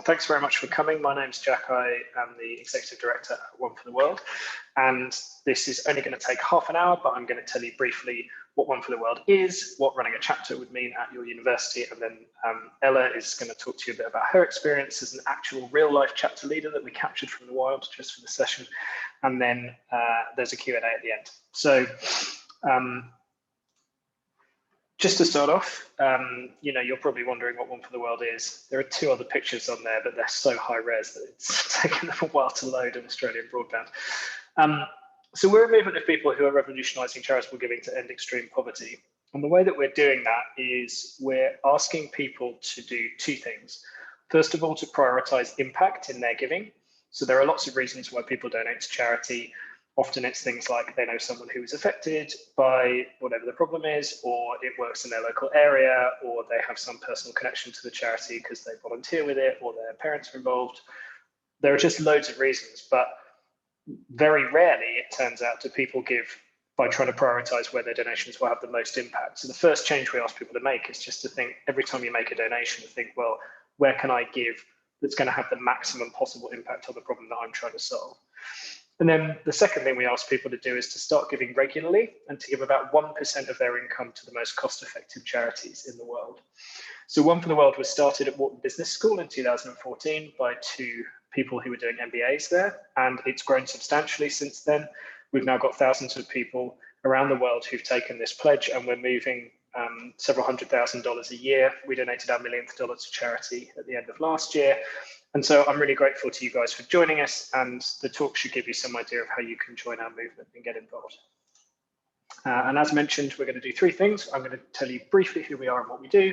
Thanks very much for coming. My name's Jack. I am the Executive Director at One for the World, and this is only going to take half an hour, but I'm going to tell you briefly what One for the World is, what running a chapter would mean at your university, and then Ella is going to talk to you a bit about her experience as an actual real-life chapter leader that we captured from the wild just for the session, and then there's a Q&A at the end. So just to start off, you're probably wondering what One for the World is. There are two other pictures on there, but they're so high res that it's taken them a while to load on Australian broadband. So we're a movement of people who are revolutionising charitable giving to end extreme poverty. And the way that we're doing that is we're asking people to do two things. First of all, to prioritise impact in their giving. So there are lots of reasons why people donate to charity. Often it's things like they know someone who is affected by whatever the problem is, or it works in their local area, or they have some personal connection to the charity because they volunteer with it, or their parents are involved. There are just loads of reasons, but very rarely it turns out do people give by trying to prioritize where their donations will have the most impact. So the first change we ask people to make is just to think, every time you make a donation, think, well, where can I give that's going to have the maximum possible impact on the problem that I'm trying to solve? And then the second thing we ask people to do is to start giving regularly and to give about 1% of their income to the most cost-effective charities in the world. So One for the World was started at Wharton Business School in 2014 by two people who were doing MBAs there, and it's grown substantially since then. We've now got thousands of people around the world who've taken this pledge, and we're moving several $100,000 a year. We donated our millionth dollar to charity at the end of last year. And so I'm really grateful to you guys for joining us, and the talk should give you some idea of how you can join our movement and get involved. And as mentioned, we're going to do three things. I'm going to tell you briefly who we are and what we do.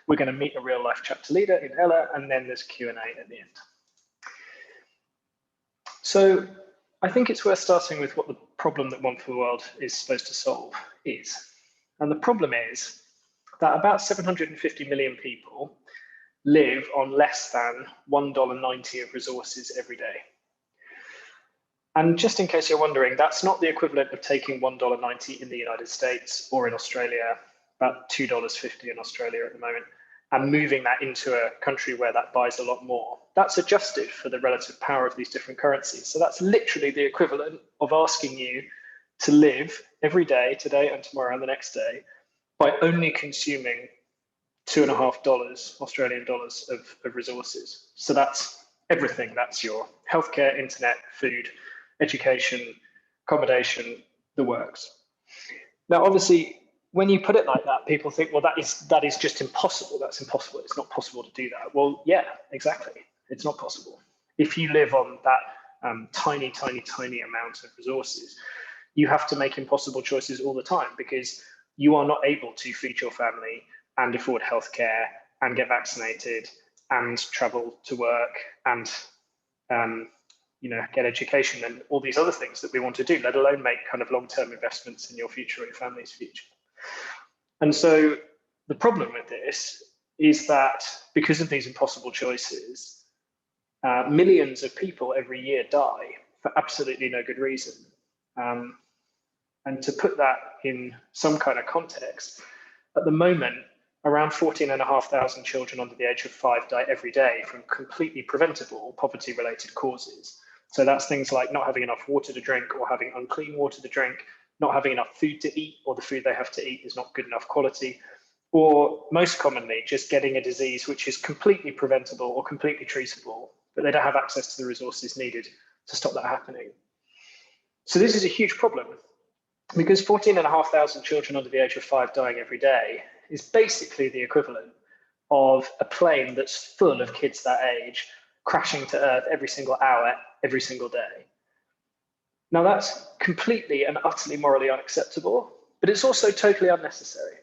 We're going to meet a real life chapter leader in Ella, and then there's Q&A at the end. So I think it's worth starting with what the problem that One for the World is supposed to solve is. And the problem is that about 750 million people live on less than $1.90 of resources every day. And just in case you're wondering, that's not the equivalent of taking $1.90 in the United States or in Australia, about $2.50 in Australia at the moment, and moving that into a country where that buys a lot more. That's adjusted for the relative power of these different currencies. So that's literally the equivalent of asking you to live every day, today and tomorrow and the next day, by only consuming $2.50 Australian dollars of resources. So that's everything. That's your healthcare, internet, food, education, accommodation, the works. Now, obviously, when you put it like that, people think, well, that is just impossible. That's impossible. It's not possible to do that. Well, yeah, exactly. It's not possible. If you live on that tiny, tiny, tiny amount of resources, you have to make impossible choices all the time because you are not able to feed your family and afford healthcare and get vaccinated and travel to work and get education and all these other things that we want to do, let alone make kind of long-term investments in your future or your family's future. And so the problem with this is that because of these impossible choices, millions of people every year die for absolutely no good reason. And to put that in some kind of context, at the moment, around 14,500 children under the age of 5 die every day from completely preventable poverty-related causes. So that's things like not having enough water to drink or having unclean water to drink, not having enough food to eat, or the food they have to eat is not good enough quality, or most commonly, just getting a disease which is completely preventable or completely treatable, but they don't have access to the resources needed to stop that happening. So this is a huge problem because 14,500 children under the age of 5 dying every day is basically the equivalent of a plane that's full of kids that age crashing to Earth every single hour, every single day. Now that's completely and utterly morally unacceptable, but it's also totally unnecessary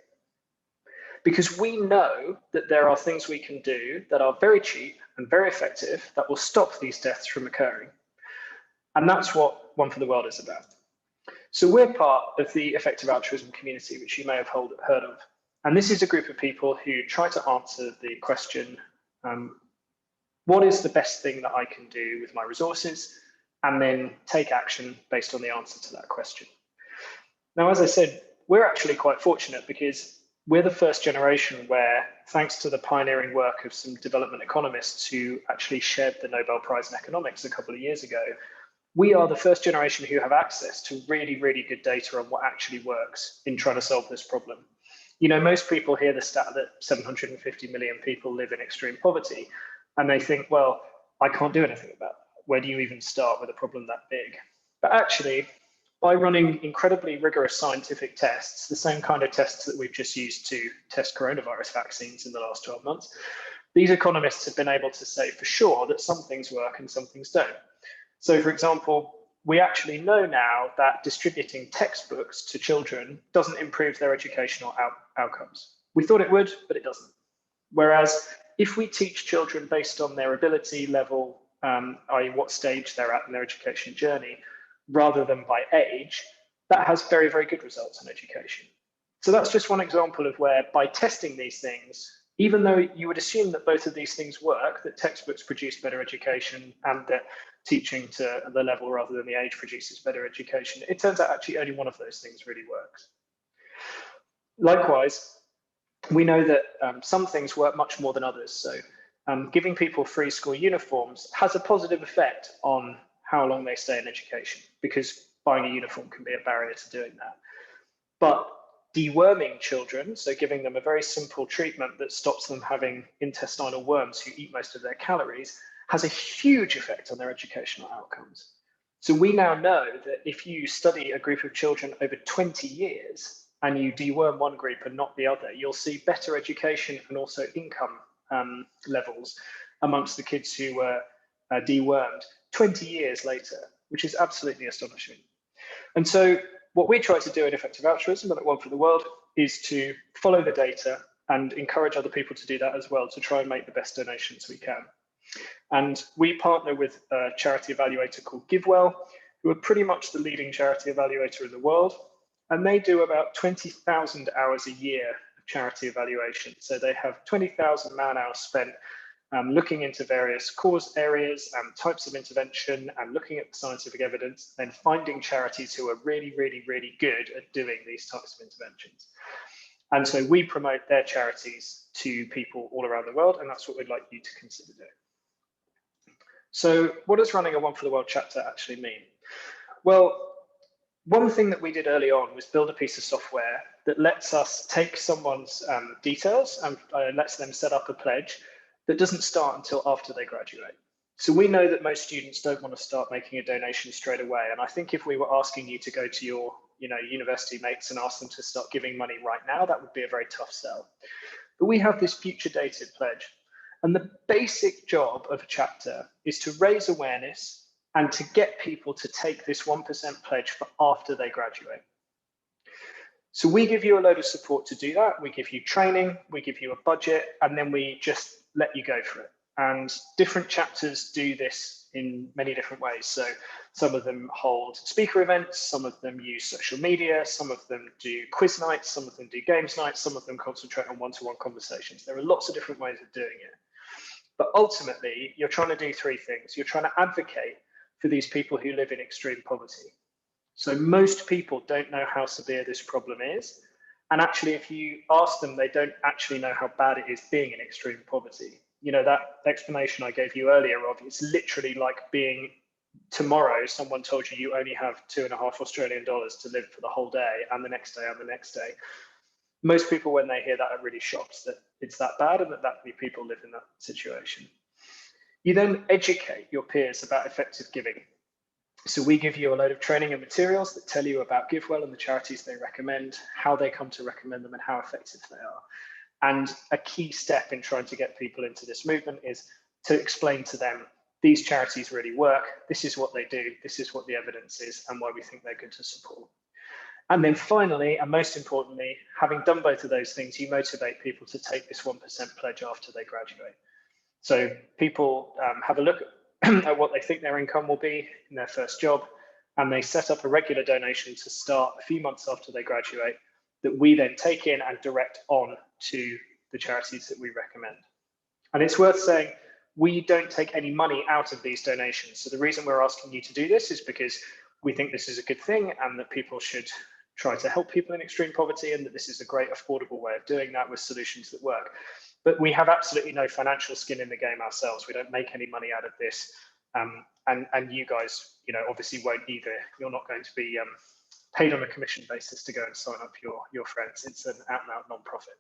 because we know that there are things we can do that are very cheap and very effective that will stop these deaths from occurring. And that's what One for the World is about. So we're part of the Effective Altruism community, which you may have heard of. And this is a group of people who try to answer the question, what is the best thing that I can do with my resources? And then take action based on the answer to that question. Now, as I said, we're actually quite fortunate because we're the first generation where, thanks to the pioneering work of some development economists who actually shared the Nobel Prize in Economics a couple of years ago, we are the first generation who have access to really, really good data on what actually works in trying to solve this problem. You know, most people hear the stat that 750 million people live in extreme poverty, and they think, well, I can't do anything about that. Where do you even start with a problem that big? But actually, by running incredibly rigorous scientific tests, the same kind of tests that we've just used to test coronavirus vaccines in the last 12 months, these economists have been able to say for sure that some things work and some things don't. So, for example, we actually know now that distributing textbooks to children doesn't improve their educational outcomes. We thought it would, but it doesn't. Whereas if we teach children based on their ability level, i.e. what stage they're at in their education journey, rather than by age, that has very, very good results in education. So that's just one example of where, by testing these things, even though you would assume that both of these things work, that textbooks produce better education and that teaching to the level rather than the age produces better education, it turns out actually only one of those things really works. Likewise, we know that some things work much more than others. So giving people free school uniforms has a positive effect on how long they stay in education, because buying a uniform can be a barrier to doing that. But deworming children, so giving them a very simple treatment that stops them having intestinal worms who eat most of their calories, has a huge effect on their educational outcomes. So we now know that if you study a group of children over 20 years and you deworm one group and not the other, you'll see better education and also income levels amongst the kids who were dewormed 20 years later, which is absolutely astonishing. And so what we try to do in Effective Altruism and at One for the World is to follow the data and encourage other people to do that as well, to try and make the best donations we can. And we partner with a charity evaluator called GiveWell, who are pretty much the leading charity evaluator in the world. And they do about 20,000 hours a year of charity evaluation. So they have 20,000 man-hours spent looking into various cause areas and types of intervention and looking at the scientific evidence, and finding charities who are really, really, really good at doing these types of interventions. And so we promote their charities to people all around the world, and that's what we'd like you to consider doing. So what does running a One for the World chapter actually mean? Well, one thing that we did early on was build a piece of software that lets us take someone's details and lets them set up a pledge that doesn't start until after they graduate. So we know that most students don't want to start making a donation straight away. And I think if we were asking you to go to your university mates and ask them to start giving money right now, that would be a very tough sell. But we have this future dated pledge. And the basic job of a chapter is to raise awareness and to get people to take this 1% pledge for after they graduate. So we give you a load of support to do that. We give you training, we give you a budget, and then we just let you go for it. And different chapters do this in many different ways. So some of them hold speaker events, some of them use social media, some of them do quiz nights, some of them do games nights, some of them concentrate on one-to-one conversations. There are lots of different ways of doing it. But ultimately, you're trying to do three things. You're trying to advocate for these people who live in extreme poverty. So most people don't know how severe this problem is. And actually, if you ask them, they don't actually know how bad it is being in extreme poverty. You know, that explanation I gave you earlier of, it's literally like being tomorrow, someone told you you only have $2.5 Australian to live for the whole day, and the next day and the next day. Most people, when they hear that, are really shocked that it's that bad and that many people live in that situation. You then educate your peers about effective giving. So we give you a load of training and materials that tell you about GiveWell and the charities they recommend, how they come to recommend them, and how effective they are. And a key step in trying to get people into this movement is to explain to them, these charities really work, this is what they do, this is what the evidence is, and why we think they're good to support. And then finally, and most importantly, having done both of those things, you motivate people to take this 1% pledge after they graduate. So people have a look at what they think their income will be in their first job, and they set up a regular donation to start a few months after they graduate that we then take in and direct on to the charities that we recommend. And it's worth saying, we don't take any money out of these donations. So the reason we're asking you to do this is because we think this is a good thing and that people should try to help people in extreme poverty, and that this is a great affordable way of doing that with solutions that work. But we have absolutely no financial skin in the game ourselves. We don't make any money out of this. And you guys, obviously won't either. You're not going to be paid on a commission basis to go and sign up your friends. It's an out-and-out non-profit.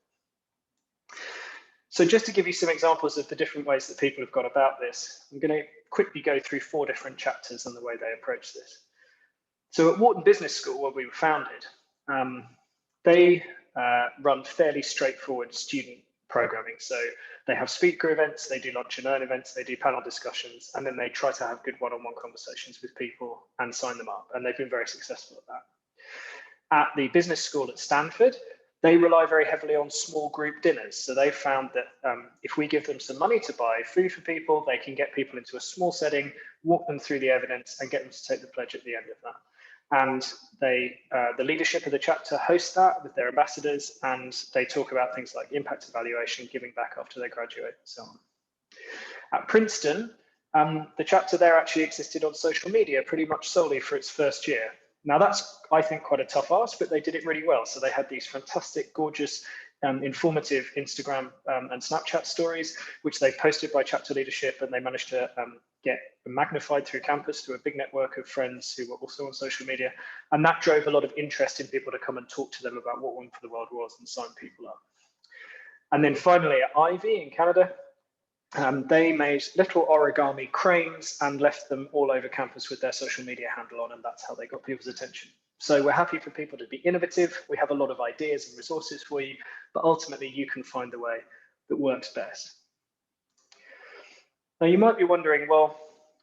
So just to give you some examples of the different ways that people have gone about this, I'm going to quickly go through 4 different chapters on the way they approach this. So at Wharton Business School, where we were founded, they run fairly straightforward student programming. So they have speaker events, they do lunch and learn events, they do panel discussions, and then they try to have good one-on-one conversations with people and sign them up. And they've been very successful at that. At the business school at Stanford, they rely very heavily on small group dinners. So they found that if we give them some money to buy food for people, they can get people into a small setting, walk them through the evidence, and get them to take the pledge at the end of that. And the leadership of the chapter host that with their ambassadors, and they talk about things like impact evaluation, giving back after they graduate, and so on. At Princeton, the chapter there actually existed on social media pretty much solely for its first year. Now that's, I think, quite a tough ask, but they did it really well. So they had these fantastic, gorgeous, informative Instagram and Snapchat stories, which they posted by chapter leadership, and they managed to get magnified through campus to a big network of friends who were also on social media. And that drove a lot of interest in people to come and talk to them about what One for the World was and sign people up. And then finally at Ivy in Canada, they made little origami cranes and left them all over campus with their social media handle on, and that's how they got people's attention. So we're happy for people to be innovative. We have a lot of ideas and resources for you, but ultimately you can find the way that works best. Now you might be wondering, well,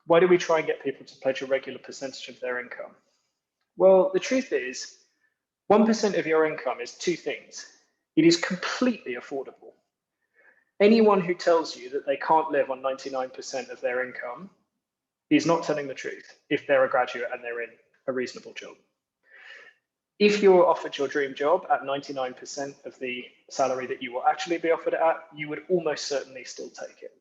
why do we try and get people to pledge a regular percentage of their income? Well, the truth is 1% of your income is 2 things. It is completely affordable. Anyone who tells you that they can't live on 99% of their income is not telling the truth if they're a graduate and they're in a reasonable job. If you're offered your dream job at 99% of the salary that you will actually be offered at, you would almost certainly still take it.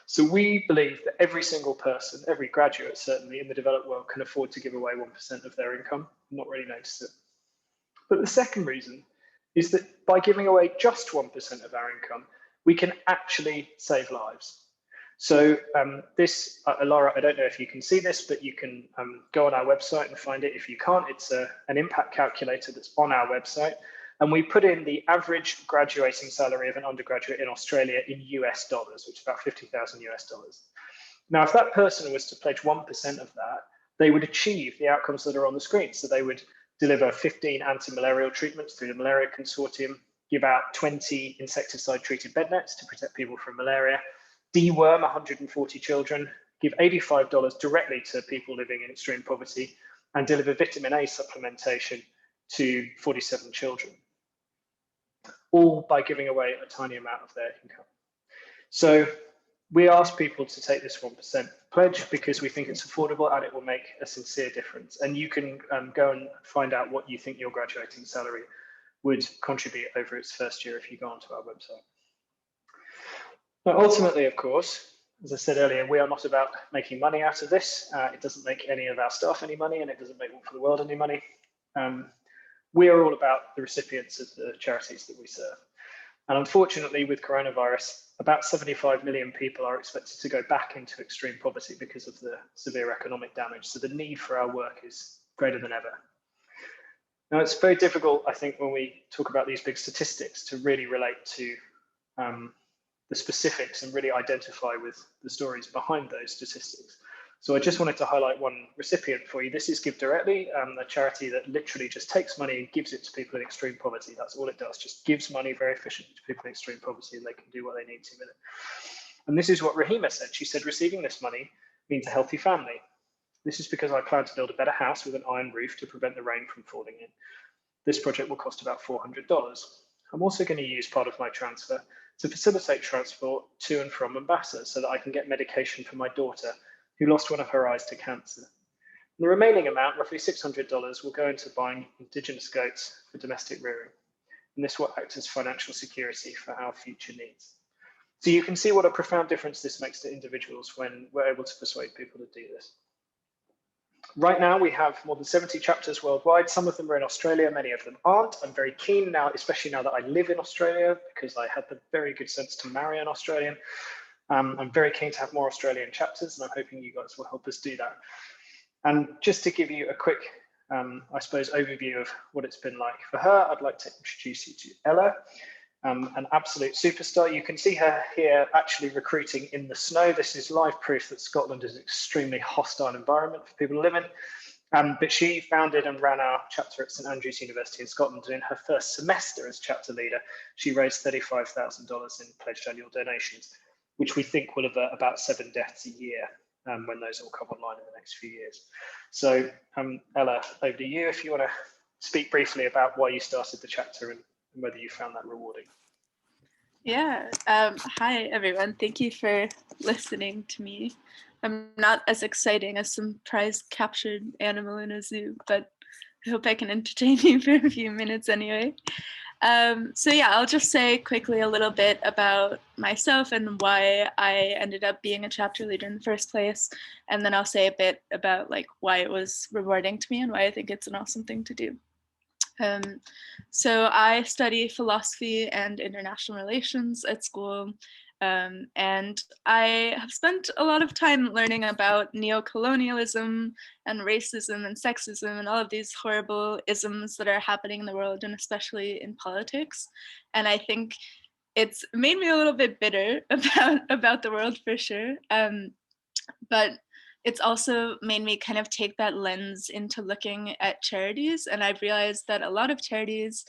So we believe that every single person, every graduate certainly in the developed world, can afford to give away 1% of their income and not really notice it. But the second reason is that by giving away just 1% of our income, we can actually save lives. So Laura, I don't know if you can see this, but you can go on our website and find it. If you can't, it's an impact calculator that's on our website. And we put in the average graduating salary of an undergraduate in Australia in US dollars, which is about 50,000 US dollars. Now, if that person was to pledge 1% of that, they would achieve the outcomes that are on the screen. So they would deliver 15 anti-malarial treatments through the Malaria Consortium, give out 20 insecticide-treated bed nets to protect people from malaria, deworm 140 children, give $85 directly to people living in extreme poverty, and deliver vitamin A supplementation to 47 children, all by giving away a tiny amount of their income. So we ask people to take this 1% pledge because we think it's affordable and it will make a sincere difference. And you can go and find out what you think your graduating salary would contribute over its first year if you go onto our website. Now, ultimately, of course, as I said earlier, we are not about making money out of this. It doesn't make any of our staff any money, and it doesn't make One for the World any money. We are all about the recipients of the charities that we serve. And unfortunately, with coronavirus, about 75 million people are expected to go back into extreme poverty because of the severe economic damage. So the need for our work is greater than ever. Now, it's very difficult, I think, when we talk about these big statistics to really relate to the specifics and really identify with the stories behind those statistics. So I just wanted to highlight one recipient for you. This is Give Directly, a charity that literally just takes money and gives it to people in extreme poverty. That's all it does, just gives money very efficiently to people in extreme poverty, and they can do what they need to with it. And this is what Rahima said. She said, receiving this money means a healthy family. This is because I plan to build a better house with an iron roof to prevent the rain from falling in. This project will cost about $400. I'm also going to use part of my transfer to facilitate transport to and from Mombasa so that I can get medication for my daughter who lost one of her eyes to cancer. And the remaining amount, roughly $600, will go into buying indigenous goats for domestic rearing. And this will act as financial security for our future needs. So you can see what a profound difference this makes to individuals when we're able to persuade people to do this. Right now, we have more than 70 chapters worldwide. Some of them are in Australia, many of them aren't. I'm very keen now, especially now that I live in Australia, because I had the very good sense to marry an Australian. I'm very keen to have more Australian chapters, and I'm hoping you guys will help us do that. And just to give you a quick, I suppose, overview of what it's been like for her, I'd like to introduce you to Ella. An absolute superstar. You can see her here actually recruiting in the snow. This is live proof that Scotland is an extremely hostile environment for people to live in. But she founded and ran our chapter at St Andrews University in Scotland, and in her first semester as chapter leader, she raised $35,000 in pledged annual donations, which we think will avert about 7 deaths a year when those all come online in the next few years. So Ella, over to you if you want to speak briefly about why you started the chapter and whether you found that rewarding. Yeah. Hi, everyone. Thank you for listening to me. I'm not as exciting as some prize-captured animal in a zoo, but I hope I can entertain you for a few minutes anyway. So yeah, I'll just say quickly a little bit about myself and why I ended up being a chapter leader in the first place. And then I'll say a bit about like why it was rewarding to me and why I think it's an awesome thing to do. So I study philosophy and international relations at school, and I have spent a lot of time learning about neocolonialism and racism and sexism and all of these horrible isms that are happening in the world, and especially in politics. And I think it's made me a little bit bitter about the world for sure. But it's also made me kind of take that lens into looking at charities. And I've realized that a lot of charities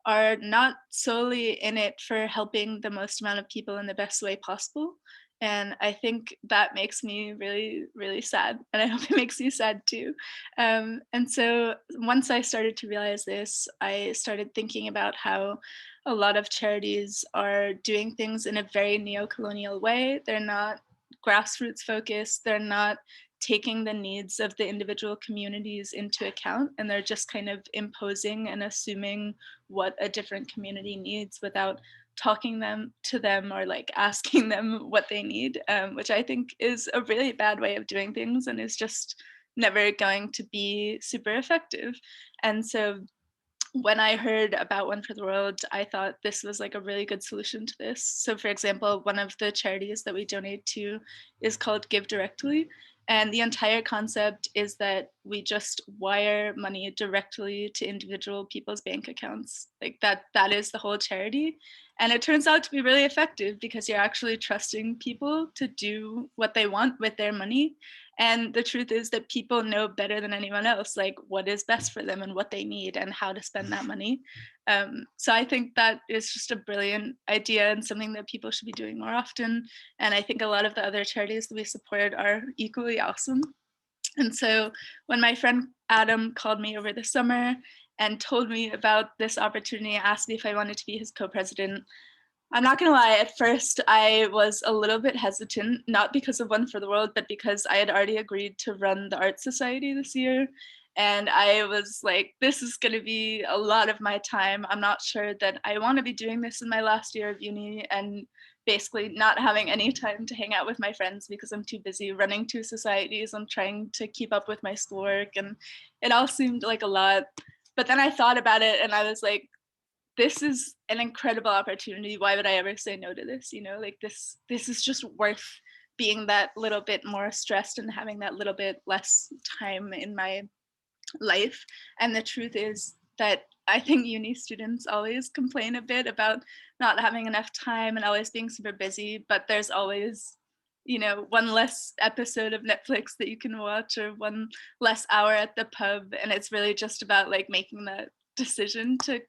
are not solely in it for helping the most amount of people in the best way possible. And I think that makes me really, really sad. And I hope it makes you sad too. And so once I started to realize this, I started thinking about how a lot of charities are doing things in a very neo-colonial way. They're not grassroots focused. They're not taking the needs of the individual communities into account, and they're just kind of imposing and assuming what a different community needs without talking to them or like asking them what they need, which I think is a really bad way of doing things and is just never going to be super effective. And so when I heard about One for the World, I thought this was like a really good solution to this. So for example, one of the charities that we donate to is called Give Directly. And the entire concept is that we just wire money directly to individual people's bank accounts. Like that is the whole charity. And it turns out to be really effective because you're actually trusting people to do what they want with their money. And the truth is that people know better than anyone else, like what is best for them and what they need and how to spend that money. So I think that is just a brilliant idea and something that people should be doing more often. And I think a lot of the other charities that we support are equally awesome. And so when my friend Adam called me over the summer and told me about this opportunity, asked me if I wanted to be his co-president, I'm not gonna lie, at first I was a little bit hesitant, not because of One for the World, but because I had already agreed to run the Art Society this year. And I was like, this is gonna be a lot of my time. I'm not sure that I wanna be doing this in my last year of uni and basically not having any time to hang out with my friends because I'm too busy running 2 societies. I'm trying to keep up with my schoolwork and it all seemed like a lot. But then I thought about it and I was like, this is an incredible opportunity. Why would I ever say no to this? You know, like this is just worth being that little bit more stressed and having that little bit less time in my life. And the truth is that I think uni students always complain a bit about not having enough time and always being super busy, but there's always, you know, one less episode of Netflix that you can watch or one less hour at the pub. And it's really just about like making that decision to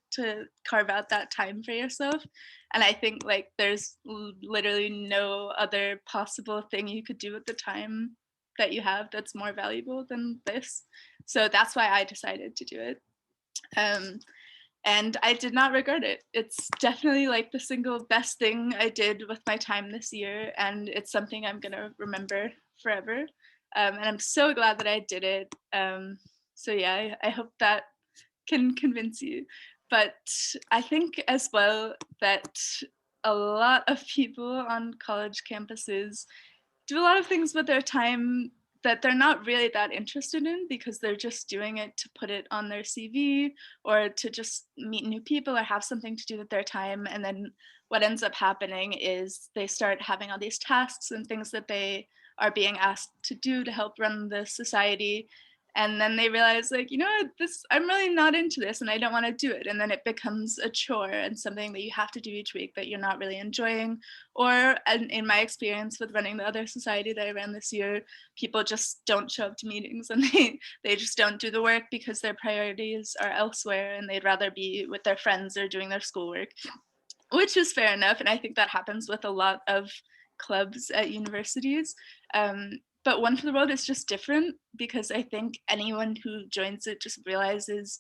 carve out that time for yourself. And I think like there's literally no other possible thing you could do with the time that you have that's more valuable than this. So that's why I decided to do it. And I did not regret it. It's definitely like the single best thing I did with my time this year. And it's something I'm gonna remember forever. And I'm so glad that I did it. So yeah, I hope that can convince you. But I think as well that a lot of people on college campuses do a lot of things with their time that they're not really that interested in, because they're just doing it to put it on their CV or to just meet new people or have something to do with their time. And then what ends up happening is they start having all these tasks and things that they are being asked to do to help run the society. And then they realize, like, you know what, this, I'm really not into this and I don't want to do it. And then it becomes a chore and something that you have to do each week that you're not really enjoying. Or in my experience with running the other society that I ran this year, people just don't show up to meetings, and they just don't do the work because their priorities are elsewhere and they'd rather be with their friends or doing their schoolwork, which is fair enough. And I think that happens with a lot of clubs at universities. But One for the World is just different, because I think anyone who joins it just realizes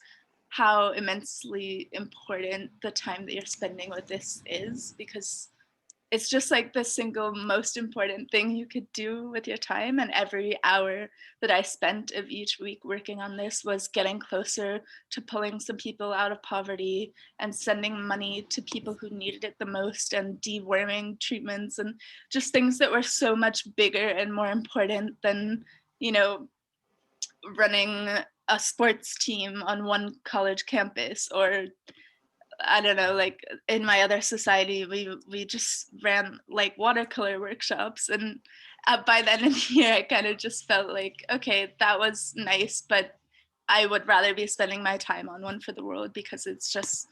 how immensely important the time that you're spending with this is, because it's just like the single most important thing you could do with your time. And every hour that I spent of each week working on this was getting closer to pulling some people out of poverty and sending money to people who needed it the most, and deworming treatments, and just things that were so much bigger and more important than, you know, running a sports team on one college campus, or I don't know, like in my other society, we just ran like watercolor workshops. And by the end of the year, I kind of just felt like, okay, that was nice, but I would rather be spending my time on One for the World, because it's just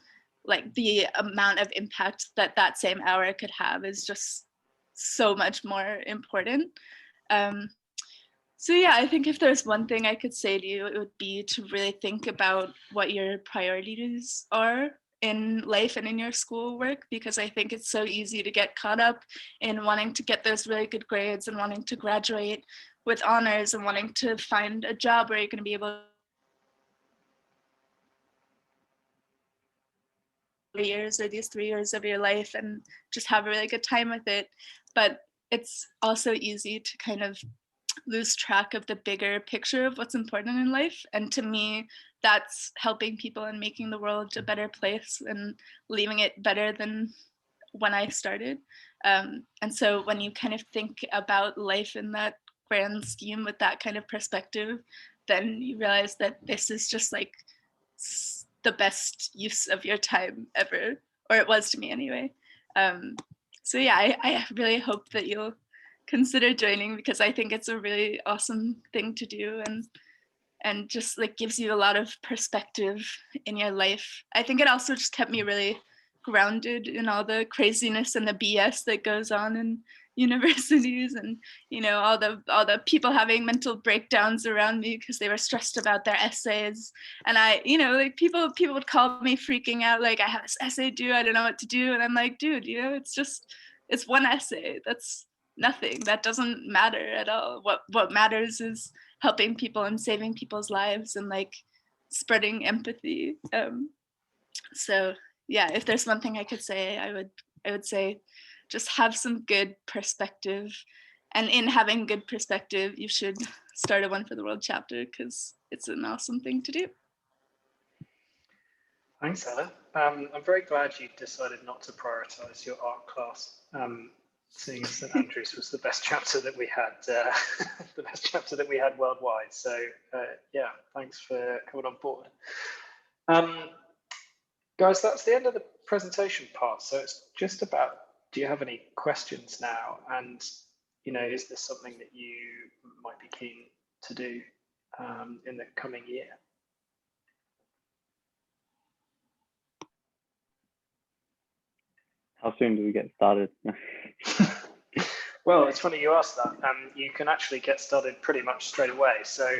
like the amount of impact that that same hour could have is just so much more important. So yeah, I think if there's one thing I could say to you, it would be to really think about what your priorities are in life and in your schoolwork, because I think it's so easy to get caught up in wanting to get those really good grades and wanting to graduate with honors and wanting to find a job where you're going to be able years or these 3 years of your life and just have a really good time with it. But it's also easy to kind of lose track of the bigger picture of what's important in life. And to me, that's helping people and making the world a better place and leaving it better than when I started. And so when you kind of think about life in that grand scheme with that kind of perspective, then you realize that this is just like the best use of your time ever, or it was to me anyway. So yeah, I really hope that you'll consider joining, because I think it's a really awesome thing to do, and just like gives you a lot of perspective in your life. I think it also just kept me really grounded in all the craziness and the BS that goes on in universities, and you know, all the people having mental breakdowns around me because they were stressed about their essays. And I, you know, like people would call me freaking out, like, I have this essay due, I don't know what to do. And I'm like, dude, you know, it's one essay. That's nothing. That doesn't matter at all. What matters is helping people and saving people's lives and like spreading empathy. So yeah, if there's one thing I could say, I would say just have some good perspective. And in having good perspective, you should start a One for the World chapter, because it's an awesome thing to do. Thanks, Ella. I'm very glad you decided not to prioritize your art class, seeing as St Andrews was the best chapter that we had, the best chapter that we had worldwide. So yeah, thanks for coming on board. Guys, that's the end of the presentation part. So it's just about, do you have any questions now? And, you know, is this something that you might be keen to do in the coming year? How soon do we get started? Well, it's funny you asked that. You can actually get started pretty much straight away. So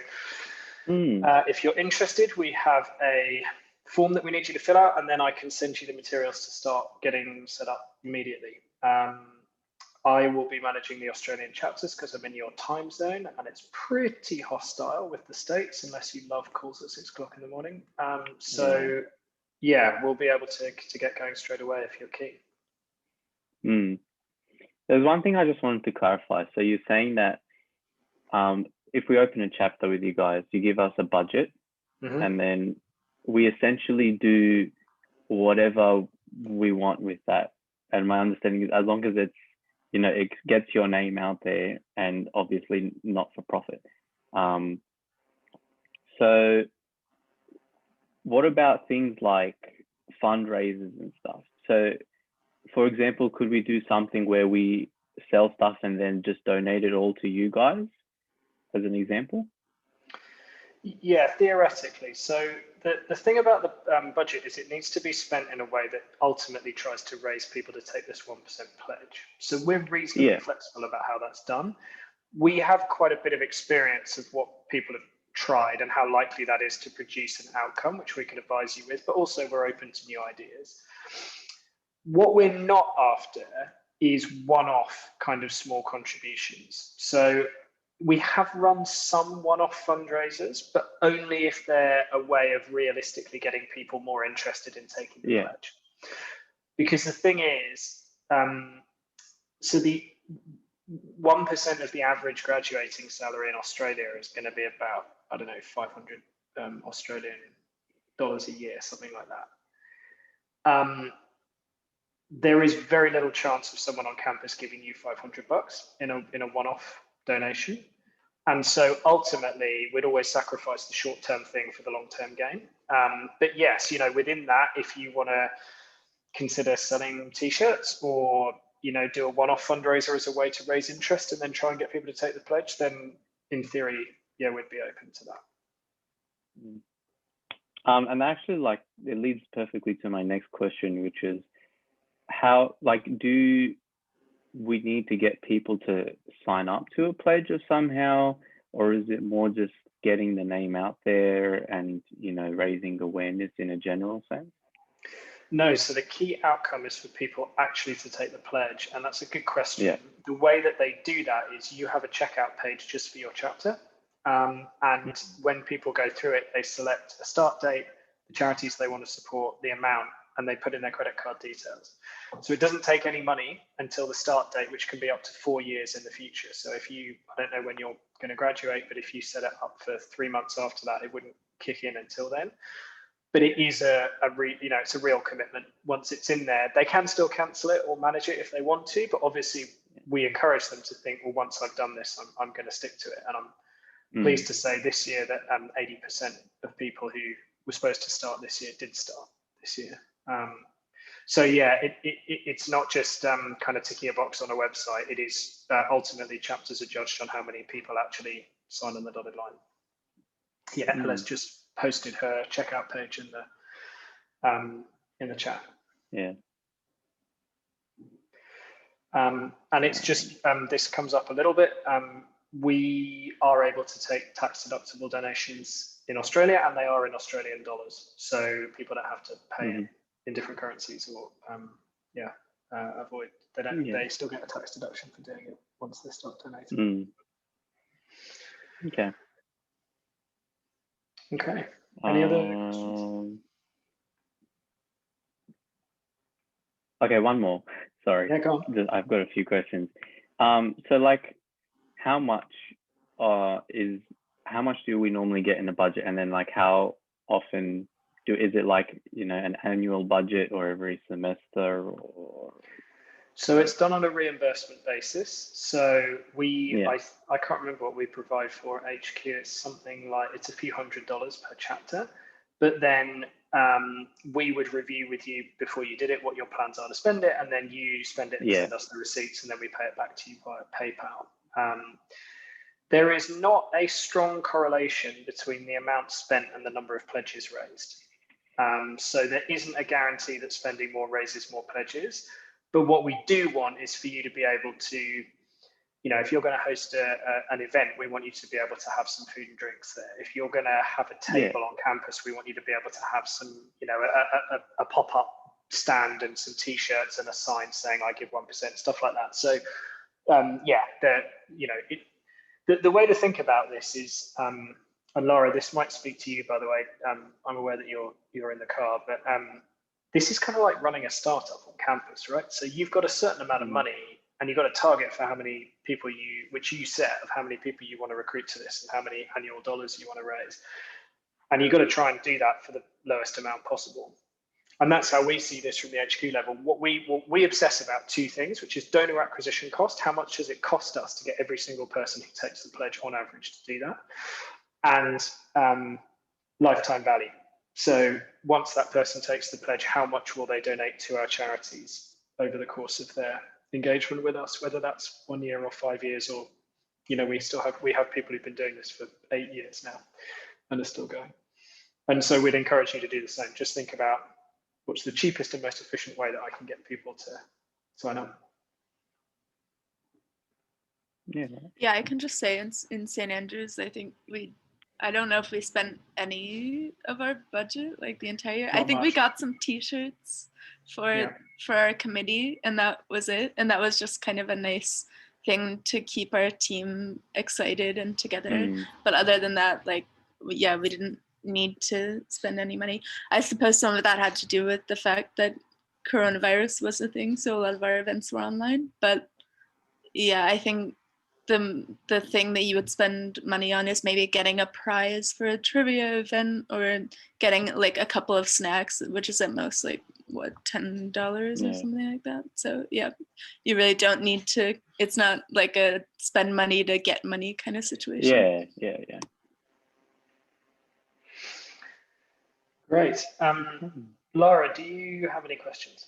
if you're interested, we have a form that we need you to fill out, and then I can send you the materials to start getting set up immediately. I will be managing the Australian chapters because I'm in your time zone, and it's pretty hostile with the States unless you love calls at 6 o'clock in the morning. So yeah, we'll be able to get going straight away if you're keen. There's one thing I just wanted to clarify. So you're saying that if we open a chapter with you guys, you give us a budget, and then we essentially do whatever we want with that. And my understanding is, as long as it's it gets your name out there, and obviously not for profit. So what about things like fundraisers and stuff? So for example, could we do something where we sell stuff and then just donate it all to you guys as an example? Yeah, theoretically. So the thing about the budget is it needs to be spent in a way that ultimately tries to raise people to take this 1% pledge. So we're reasonably flexible about how that's done. We have quite a bit of experience of what people have tried and how likely that is to produce an outcome, which we can advise you with, but also we're open to new ideas. What we're not after is one-off kind of small contributions. So we have run some one-off fundraisers, but only if they're a way of realistically getting people more interested in taking the pledge. Because the thing is, so the 1% of the average graduating salary in Australia is going to be about, I don't know, 500 Australian dollars a year, something like that. There is very little chance of someone on campus giving you $500 in a one-off donation. And so ultimately, we'd always sacrifice the short-term thing for the long-term gain. But yes, within that, if you want to consider selling T-shirts or, do a one-off fundraiser as a way to raise interest and then try and get people to take the pledge, then in theory, yeah, we'd be open to that. And actually, it leads perfectly to my next question, which is how, do we need to get people to sign up to a pledge or somehow, or is it more just getting the name out there and, raising awareness in a general sense? No, so the key outcome is for people actually to take the pledge. And that's a good question. Yeah. The way that they do that is you have a checkout page just for your chapter. And when people go through it, they select a start date, the charities they want to support, the amount, and they put in their credit card details. So it doesn't take any money until the start date, which can be up to 4 years in the future. So if I don't know when you're going to graduate, but if you set it up for 3 months after that, it wouldn't kick in until then. But it is it's a real commitment. Once it's in there, they can still cancel it or manage it if they want to. But obviously, we encourage them to think, well, once I've done this, I'm going to stick to it. And I'm pleased to say this year that 80% of people who were supposed to start this year did start this year. So yeah, it's not just kind of ticking a box on a website. It is ultimately chapters are judged on how many people actually sign on the dotted line. Yeah, Ella's just posted her checkout page in the chat. Yeah. And it's just this comes up a little bit. We are able to take tax deductible donations in Australia, and they are in Australian dollars, so people don't have to pay in different currencies or avoid. They don't. They still get a tax deduction for doing it once they start donating. Okay. Okay. Any other questions? Okay, one more. Sorry. Yeah, go on. I've got a few questions. So how much do we normally get in the budget, and then how often is it an annual budget or every semester or? So it's done on a reimbursement basis. So I can't remember what we provide for HQ. It's something it's a few $100 per chapter, but then we would review with you before you did it what your plans are to spend it, and then you spend it and send us the receipts, and then we pay it back to you via PayPal. There is not a strong correlation between the amount spent and the number of pledges raised. So there isn't a guarantee that spending more raises more pledges. But what we do want is for you to be able to, if you're going to host an event, we want you to be able to have some food and drinks there. If you're going to have a table on campus, we want you to be able to have some, a pop-up stand and some T-shirts and a sign saying "I give 1%," stuff like that. So, the way to think about this is, and Laura, this might speak to you, by the way. I'm aware that you're in the car, but this is kind of like running a startup on campus, right? So you've got a certain amount of money, and you've got a target for how many people which you set of how many people you want to recruit to this and how many annual dollars you want to raise. And you've got to try and do that for the lowest amount possible. And that's how we see this from the HQ level. What we obsess about two things, which is donor acquisition cost. How much does it cost us to get every single person who takes the pledge on average to do that? And lifetime value. So once that person takes the pledge, how much will they donate to our charities over the course of their engagement with us, whether that's 1 year or 5 years, or, you know, we have people who've been doing this for 8 years now and are still going. And so we'd encourage you to do the same. Just think about what's the cheapest and most efficient way that I can get people to sign up. Yeah, I can just say in St. Andrews, I think I don't know if we spent any of our budget, like the entire year. I think we got some t-shirts for our committee, and that was it. And that was just kind of a nice thing to keep our team excited and together. But other than that, like, yeah, we didn't need to spend any money. I suppose some of that had to do with the fact that coronavirus was a thing, so a lot of our events were online. But yeah, I think the thing that you would spend money on is maybe getting a prize for a trivia event, or getting like a couple of snacks, which is at most like what, $10 or something like that. So yeah, you really don't need to. It's not like a spend money to get money kind of situation. Yeah. Great. Laura, do you have any questions?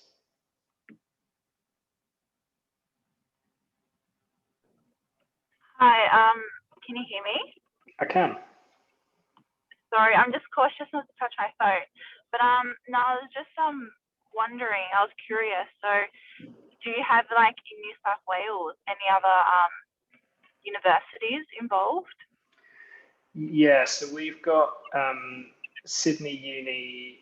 Hi, can you hear me? I can. Sorry, I'm just cautious not to touch my phone. But no, I was just wondering, I was curious. So do you have, like, in New South Wales, any other universities involved? Yeah, so we've got Sydney Uni,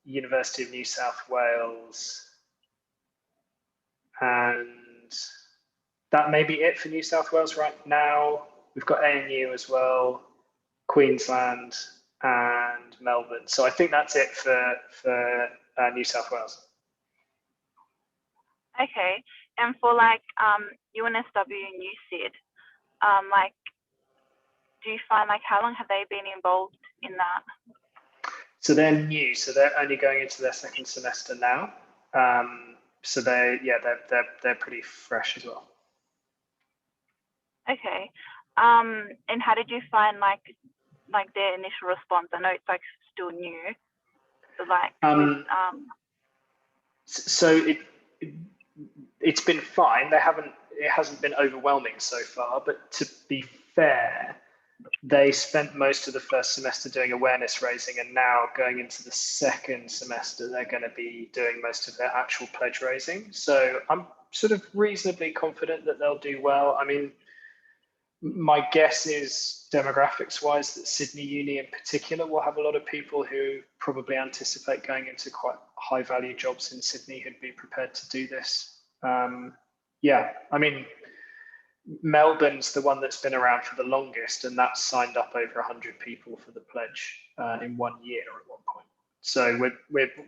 University of New South Wales, and that may be it for New South Wales right now. We've got ANU as well, Queensland, and Melbourne. So I think that's it for New South Wales. Okay, and for like UNSW and USyd, like, do you find, like, how long have they been involved in that? So they're new, so they're only going into their second semester now. So they're pretty fresh as well. Okay, and how did you find like their initial response? I know it's like still new, but like so it's been fine. It hasn't been overwhelming so far, but to be fair, they spent most of the first semester doing awareness raising, and now going into the second semester, they're going to be doing most of their actual pledge raising. So I'm sort of reasonably confident that they'll do well. I mean, my guess is, demographics wise, that Sydney Uni in particular will have a lot of people who probably anticipate going into quite high value jobs in Sydney who'd be prepared to do this. Yeah, I mean, Melbourne's the one that's been around for the longest, and that's signed up over 100 people for the pledge in 1 year at one point. So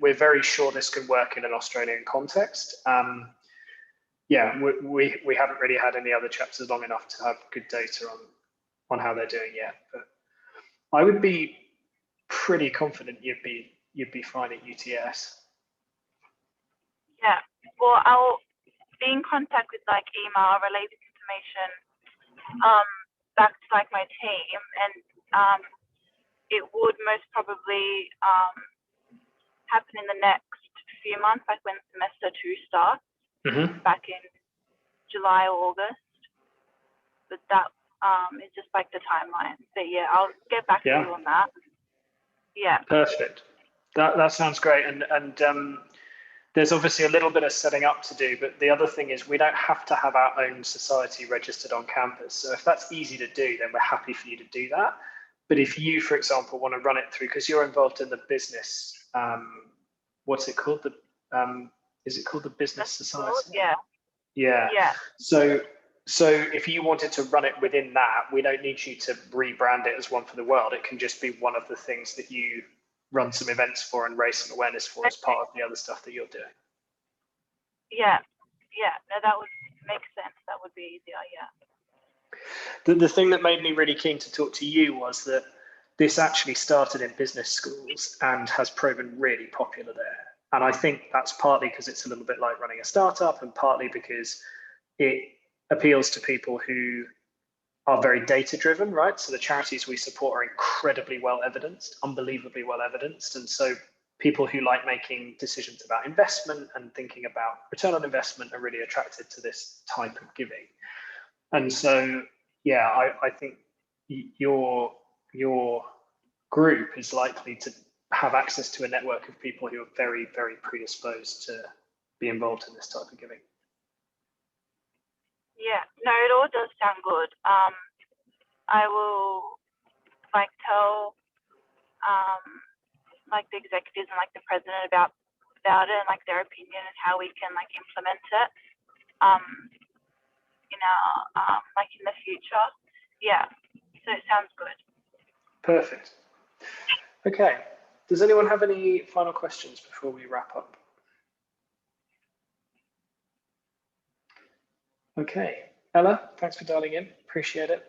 we're very sure this can work in an Australian context. Yeah, we haven't really had any other chapters long enough to have good data on how they're doing yet, but I would be pretty confident you'd be fine at UTS. Yeah, well, I'll be in contact with like email, relay this information back to like my team, and it would most probably happen in the next few months, like when semester 2 starts. Back in July or August, but that is just like the timeline. But yeah, I'll get back to you on that. Yeah. Perfect. That sounds great. And there's obviously a little bit of setting up to do, but the other thing is we don't have to have our own society registered on campus. So if that's easy to do, then we're happy for you to do that. But if you, for example, want to run it through, because you're involved in the business, what's it called? Is it called the Business Society? Yeah. So if you wanted to run it within that, we don't need you to rebrand it as One for the World. It can just be one of the things that you run some events for and raise some awareness for as part of the other stuff that you're doing. Yeah. No, that would make sense. That would be easier. Yeah. The thing that made me really keen to talk to you was that this actually started in business schools and has proven really popular there. And I think that's partly because it's a little bit like running a startup, and partly because it appeals to people who are very data driven, right? So the charities we support are incredibly well evidenced, unbelievably well evidenced. And so people who like making decisions about investment and thinking about return on investment are really attracted to this type of giving. And so, yeah, I think your group is likely to have access to a network of people who are very, very predisposed to be involved in this type of giving. Yeah, no, it all does sound good. I will tell the executives and the president about it and their opinion and how we can implement it in our in the future. Yeah, so it sounds good. Perfect. Okay, does anyone have any final questions before we wrap up? Okay, Ella, thanks for dialing in. Appreciate it.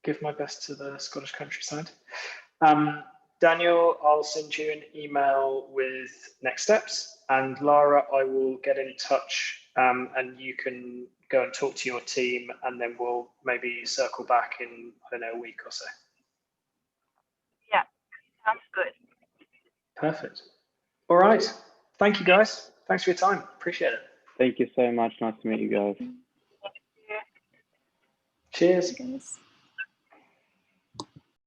Give my best to the Scottish countryside. Daniel, I'll send you an email with next steps, and Lara, I will get in touch and you can go and talk to your team, and then we'll maybe circle back in, I don't know, a week or so. Yeah, sounds good. Perfect. All right. Thank you, guys. Thanks for your time. Appreciate it. Thank you so much. Nice to meet you guys. Thank you. Cheers. Guys.